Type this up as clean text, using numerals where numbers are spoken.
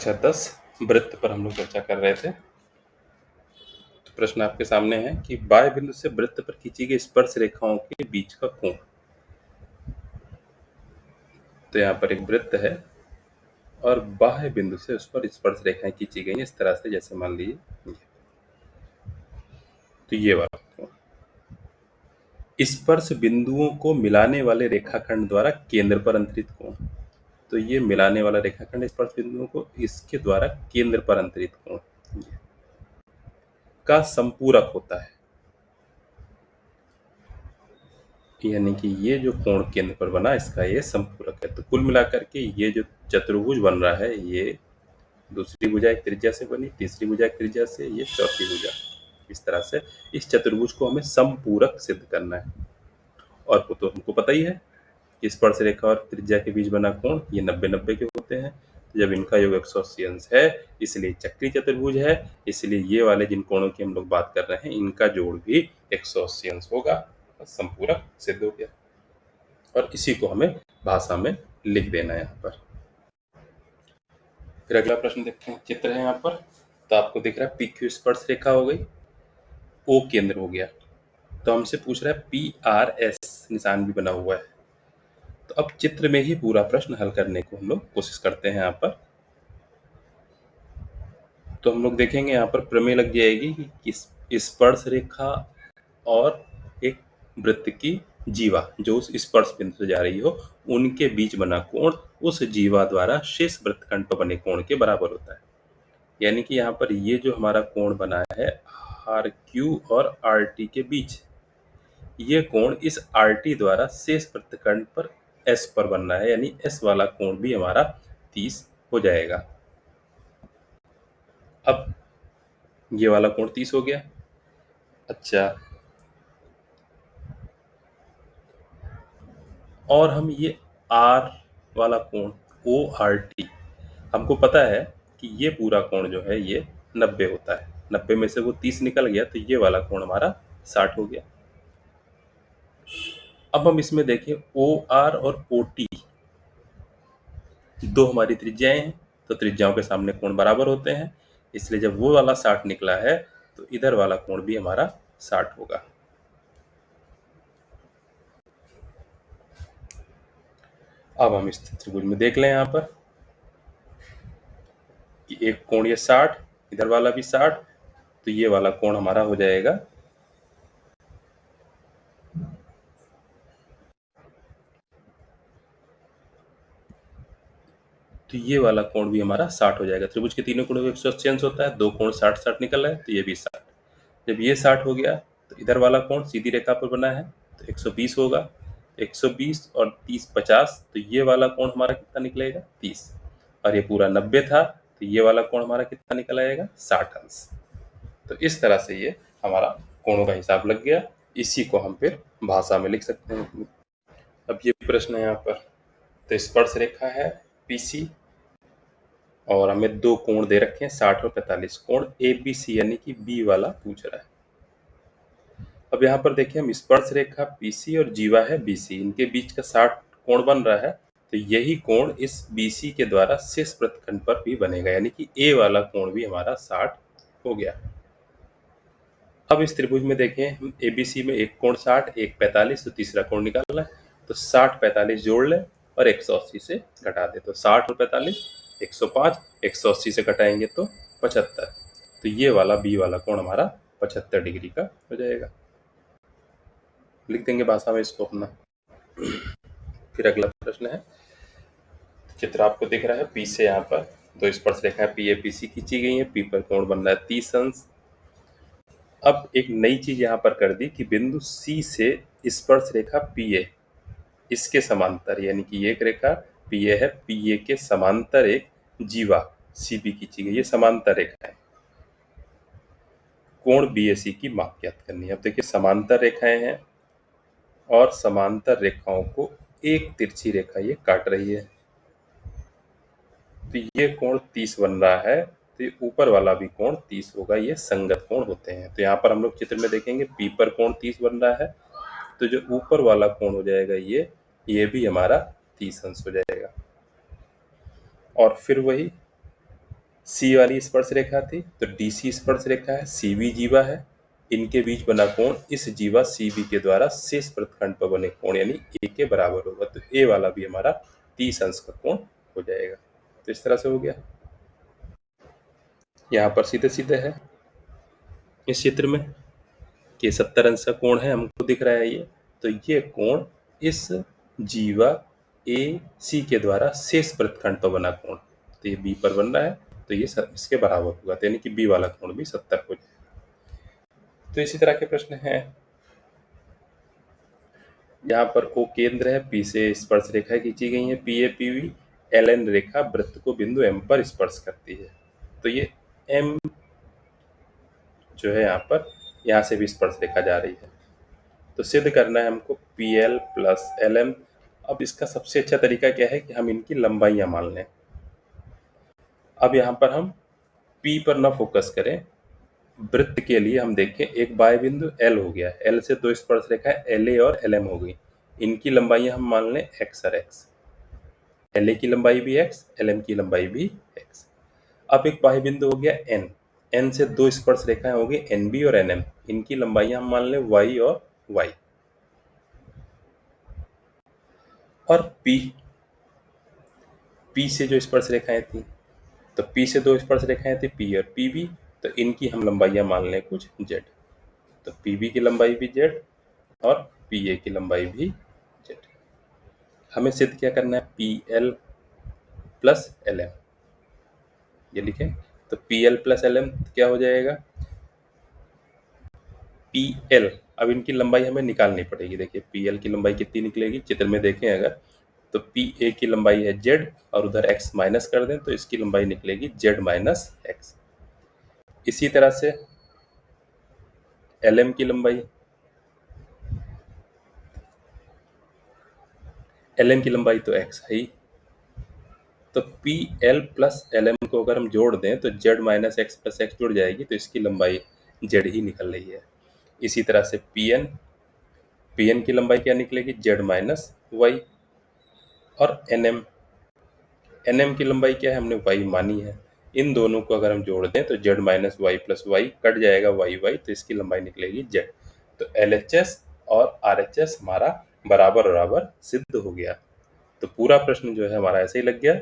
कक्षा 10 वृत्त पर हम लोग चर्चा कर रहे थे। तो प्रश्न आपके सामने है कि बाह्य बिंदु से वृत्त पर खींची गई स्पर्श रेखाओं के बीच का कोण। तो यहाँ पर एक वृत्त है और बाह्य बिंदु से उस पर स्पर्श रेखाएं खींची गई हैं इस तरह से, जैसे मान लीजिए तो ये वाला कोण स्पर्श बिंदुओं को मिलाने वाले रेखाखंड द्वारा केंद्र पर अंतरित कोण। तो ये मिलाने वाला रेखाखंड स्पर्श बिंदुओं को इसके द्वारा केंद्र पर अंतरित कोण का संपूरक होता है। यानी कि ये जो कोण केंद्र पर बना इसका ये संपूरक है। तो कुल मिलाकर के ये जो चतुर्भुज बन रहा है, ये दूसरी भुजा एक त्रिज्या से बनी, तीसरी भुजा एक त्रिज्या से, ये चौथी भुजा। इस तरह से इस चतुर्भुज को हमें संपूरक सिद्ध करना है। और तो हमको पता ही है कि स्पर्श रेखा और त्रिज्या के बीच बना कोण ये 90-90 के होते हैं। तो जब इनका योग 180 अंश है, इसलिए चक्रीय चतुर्भुज है, इसलिए ये वाले जिन कोणों की हम लोग बात कर रहे हैं इनका जोड़ भी 180 अंश होगा। संपूरक सिद्ध हो गया और इसी को हमें भाषा में लिख देना है यहाँ पर। फिर अगला प्रश्न देखते हैं। चित्र है यहाँ पर, तो आपको दिख रहा है PQ स्पर्श रेखा हो गई, O केंद्र हो गया। तो हमसे पूछ रहा है PRS निशान भी बना हुआ है। तो अब चित्र में ही पूरा प्रश्न हल करने को हम लोग कोशिश करते हैं यहाँ पर। तो हम लोग देखेंगे यहाँ पर प्रमेय लग जाएगी कि स्पर्श रेखा और एक वृत्त की जीवा जो उस स्पर्श बिंदु से जा रही हो उनके बीच बना कोण उस जीवा द्वारा शेष वृत्तखंड पर बने कोण के बराबर होता है। यानी कि यहाँ पर ये जो हमारा कोण बना है RQ और RT के बीच, ये कोण इस RT द्वारा शेष वृत्तखंड पर S पर बनना है। यानी S वाला कोण भी हमारा 30 हो जाएगा। अब ये वाला कोण 30 हो गया। अच्छा, और हम ये R वाला कोण ORT, हमको पता है कि ये पूरा कोण जो है ये 90 होता है। 90 में से वो 30 निकल गया तो ये वाला कोण हमारा 60 हो गया। अब हम इसमें देखें OR और OT दो हमारी त्रिज्याएं हैं, तो त्रिज्याओं के सामने कोण बराबर होते हैं, इसलिए जब वो वाला 60 निकला है तो इधर वाला कोण भी हमारा 60 होगा। अब हम इस त्रिभुज में देख लें यहाँ पर कि एक कोण ये 60, इधर वाला भी 60, तो ये वाला कोण हमारा हो जाएगा तो ये वाला कोण भी हमारा 60 हो जाएगा। त्रिभुज के तीनों कोणों का 180 अंश होता है, दो कोण 60-60 निकल रहा है तो ये भी 60। जब ये 60 हो गया तो इधर वाला कोण सीधी रेखा पर बना है तो 120 होगा। 120 और 30 50, तो ये वाला कोण हमारा कितना निकलेगा 30, और ये पूरा 90 था तो ये वाला कोण हमारा कितना निकल आएगा 60 अंश। तो इस तरह से ये हमारा कोणों का हिसाब लग गया। इसी को हम फिर भाषा में लिख सकते हैं। अब ये प्रश्न है यहाँ पर, तो स्पर्श रेखा है PC और हमें दो कोण दे रखे हैं 60 और 45, कोण ABC यानी कि B वाला पूछ रहा है। अब यहाँ पर देखिए हम स्पर्श रेखा PC और जीवा है BC, इनके बीच का 60 कोण बन रहा है, तो यही कोण इस BC के द्वारा शेष वृत्तखंड पर भी बनेगा, यानी कि A वाला कोण भी हमारा 60 हो गया। अब इस त्रिभुज में देखें हम ABC में एक कोण 60, एक 45, तो तीसरा कोण निकालना है, तो 60-45 जोड़ लें और 180 से घटा दे, तो 60 और 45 105, 180 से घटाएंगे तो 75, तो ये वाला B वाला कोण हमारा 75 डिग्री का हो जाएगा। लिख देंगे भाषा में इसको अपना। फिर अगला प्रश्न है, चित्र आपको दिख रहा है P से यहाँ पर दो स्पर्श रेखाएं PAPC खींची गई हैं, P पर कोण बन रहा है 30 अंश। अब एक नई चीज यहाँ पर कर दी कि बिंदु C से स्पर्श रेखा PA इसके समांतर, यानी कि एक रेखा PA है, PA के समांतर एक जीवा CB खींची गई है, समांतर रेखा है। कोण BAC की माप ज्ञात करनी है। अब देखिए समांतर रेखाएं हैं और समांतर रेखाओं को एक तिरछी रेखा ये काट रही है, तो ये कोण 30 बन रहा है, तो ऊपर वाला भी कोण 30 होगा, ये संगत कोण होते हैं। तो यहाँ पर हम लोग चित्र में देखेंगे P पर कोण 30 बन रहा है, तो जो ऊपर वाला कोण हो जाएगा ये भी हमारा 30 अंश हो जाएगा। और फिर वही सी वाली स्पर्श रेखा थी तो DC स्पर्श रेखा है, CB जीवा है, इनके बीच बना कोण इस जीवा CB के द्वारा शेष वृत्तखंड पर बने कोण यानी A के बराबर होगा। तो A वाला भी हमारा 30 अंश का कोण हो जाएगा। तो इस तरह से हो गया। यहाँ पर सीधे सीधे है इस चित्र में कि 70 अंश का कोण है, हमको दिख रहा है ये। तो ये कोण इस जीवा AC के द्वारा शेष वृत्तखंड पर बना कोण, तो ये B पर बन रहा है, तो ये इसके बराबर होगा, तो यानी कि B वाला कोण भी 70 हो जाएगा। तो इसी तरह के प्रश्न हैं। यहाँ पर O केंद्र है, P से स्पर्श रेखा खींची गई है, PA PB LN रेखा वृत्त को बिंदु M पर स्पर्श करती है। तो ये M जो है यहाँ से भी स्पर्श रेखा जा रही है। तो सिद्ध करना है हमको PL प्लस LM। अब इसका सबसे अच्छा तरीका क्या है कि हम इनकी लंबाइयां मान लें। अब यहाँ पर हम P पर न फोकस करें, वृत्त के लिए हम देखें एक बाह्य बिंदु L हो गया, L से दो स्पर्श रेखा LA और LM हो गई, इनकी लंबाइयां हम मान लें x और x। LA की लंबाई भी x, LM की लंबाई भी x। अब एक बाह्य बिंदु हो गया N से दो स्पर्श रेखाएं हो गई NB और NM, इनकी लंबाइयां हम मान लें y और y। और P से जो स्पर्श रेखाएं थी, तो P से दो स्पर्श रेखाएं थी P और PB, तो इनकी हम लंबाइयां मान लें कुछ z। तो PB की लंबाई भी z और PA की लंबाई भी z। हमें सिद्ध क्या करना है, PL प्लस LM, ये लिखें। तो PL प्लस LM क्या हो जाएगा, PL। अब इनकी लंबाई हमें निकालनी पड़ेगी। देखिए PL की लंबाई कितनी निकलेगी, चित्र में देखें अगर, तो PA की लंबाई है z और उधर x माइनस कर दें तो इसकी लंबाई निकलेगी z माइनस x। इसी तरह से LM की लंबाई, LM की लंबाई तो x है ही, तो PL प्लस LM को अगर हम जोड़ दें तो z minus x plus x जुड़ जाएगी, तो इसकी लंबाई z ही निकल रही है। इसी तरह से PN की लंबाई क्या निकलेगी, z माइनस y। और NM की लंबाई क्या है, हमने y मानी है, इन दोनों को अगर हम जोड़ दें तो z minus y plus y cut जाएगा y, तो इसकी लंबाई निकलेगी z। तो LHS और RHS हमारा बराबर बराबर सिद्ध हो गया। तो पूरा प्रश्न जो है हमारा ऐसे ही लग गया।